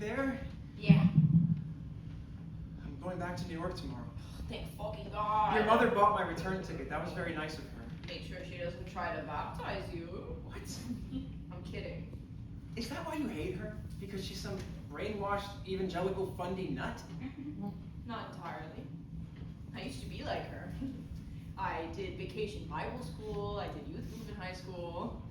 there? Yeah. I'm going back to New York tomorrow. Thank fucking God. Your mother bought my return ticket. That was very nice of her. Make sure she doesn't try to baptize you. What? I'm kidding. Is that why you hate her? Because she's some brainwashed evangelical fundy nut? Not entirely. I used to be like her. I did vacation Bible school, I did youth group in high school.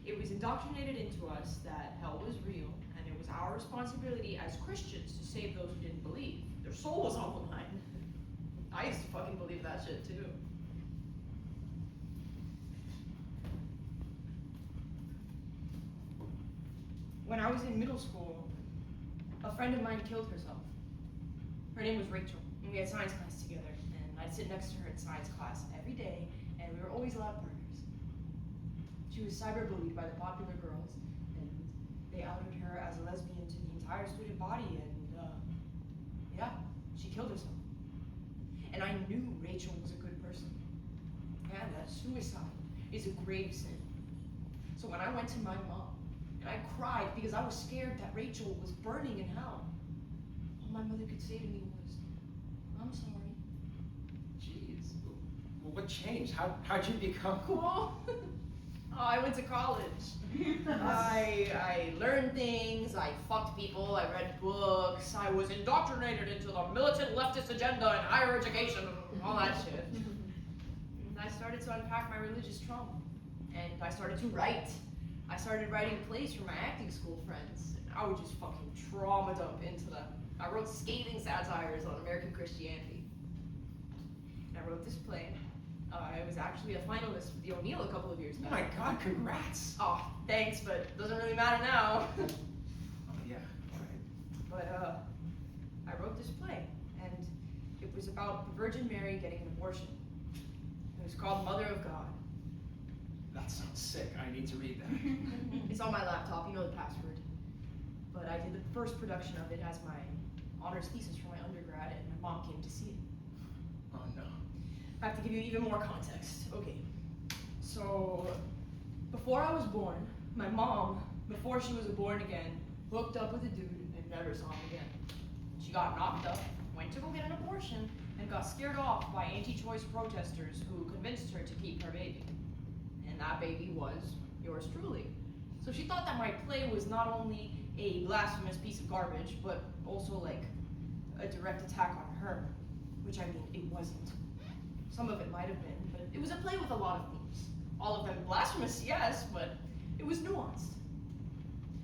It was indoctrinated into us that hell was real, and it was our responsibility as Christians to save those who didn't believe. Their soul was on the line. I used to fucking believe that shit too. When I was in middle school, a friend of mine killed herself. Her name was Rachel, and we had science class together, and I'd sit next to her in science class every day, and we were always lab partners. She was cyberbullied by the popular girls, and they outed her as a lesbian to the entire student body, and yeah, she killed herself. And I knew Rachel was a good person, and that suicide is a grave sin. So when I went to my mom, and I cried because I was scared that Rachel was burning in hell, all my mother could say to me was, "I'm sorry." Jeez. Well, what changed? How'd you become Cool. I went to college. I learned things, I fucked people, I read books, I was indoctrinated into the militant leftist agenda in higher education, and all that shit. And I started to unpack my religious trauma, and I started to write. I started writing plays for my acting school friends, and I would just fucking trauma dump into them. I wrote scathing satires on American Christianity. And I wrote this play. I was actually a finalist for the O'Neill a couple of years back. Oh my God, congrats! Oh, thanks, but doesn't really matter now. Oh yeah, right. But I wrote this play, and it was about the Virgin Mary getting an abortion. It was called Mother of God. That sounds sick. I need to read that. It's on my laptop, you know the password. But I did the first production of it as my honors thesis for my undergrad, and my mom came to see it. Oh no. I have to give you even more context. Okay. So, before I was born, my mom, before she was born again, hooked up with a dude and never saw him again. She got knocked up, went to go get an abortion, and got scared off by anti-choice protesters who convinced her to keep her baby. And that baby was yours truly. So she thought that my play was not only a blasphemous piece of garbage, but also like a direct attack on her, which I mean, it wasn't. Some of it might have been, but it was a play with a lot of themes. All of them blasphemous, yes, but it was nuanced.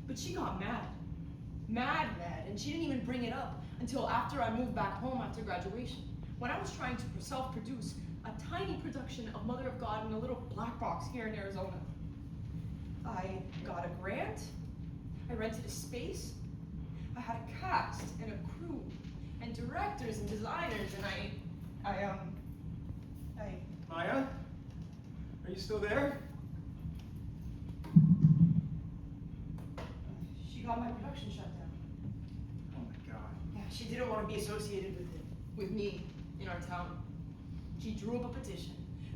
But she got mad, and she didn't even bring it up until after I moved back home after graduation, when I was trying to self-produce a tiny production of Mother of God in a little black box here in Arizona. I got a grant, I rented a space, I had a cast and a crew, and directors and designers, and I Maya? Are you still there? She got my production shut down. Oh my God. Yeah, she didn't want to be associated with it, with me, in our town. She drew up a petition,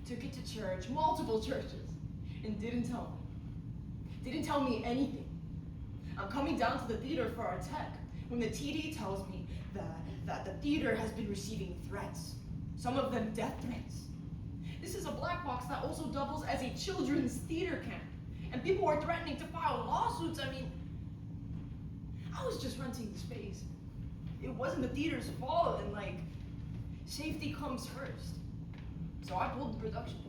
took it to church, multiple churches, and didn't tell me. Didn't tell me anything. I'm coming down to the theater for our tech when the TD tells me that the theater has been receiving threats. Some of them death threats. This is a black box that also doubles as a children's theater camp. And people are threatening to file lawsuits. I mean, I was just renting the space. It wasn't the theater's fault, and like, safety comes first. So I pulled the production,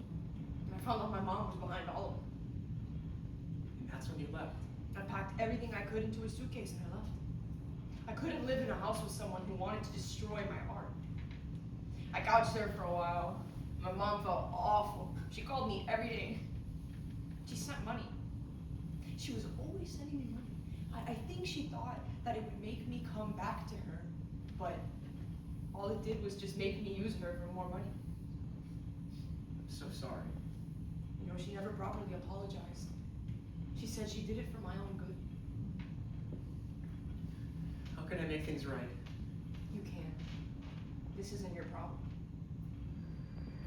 and I found out my mom was behind all of it. And that's when you left. I packed everything I could into a suitcase and I left. I couldn't live in a house with someone who wanted to destroy my art. I couch surfed for a while. My mom felt awful. She called me every day. She sent money. She was always sending me money. I think she thought that it would make me come back to her, but all it did was just make me use her for more money. I'm so sorry. You know, she never properly apologized. She said she did it for my own good. How can I make things right? You can. This isn't your problem.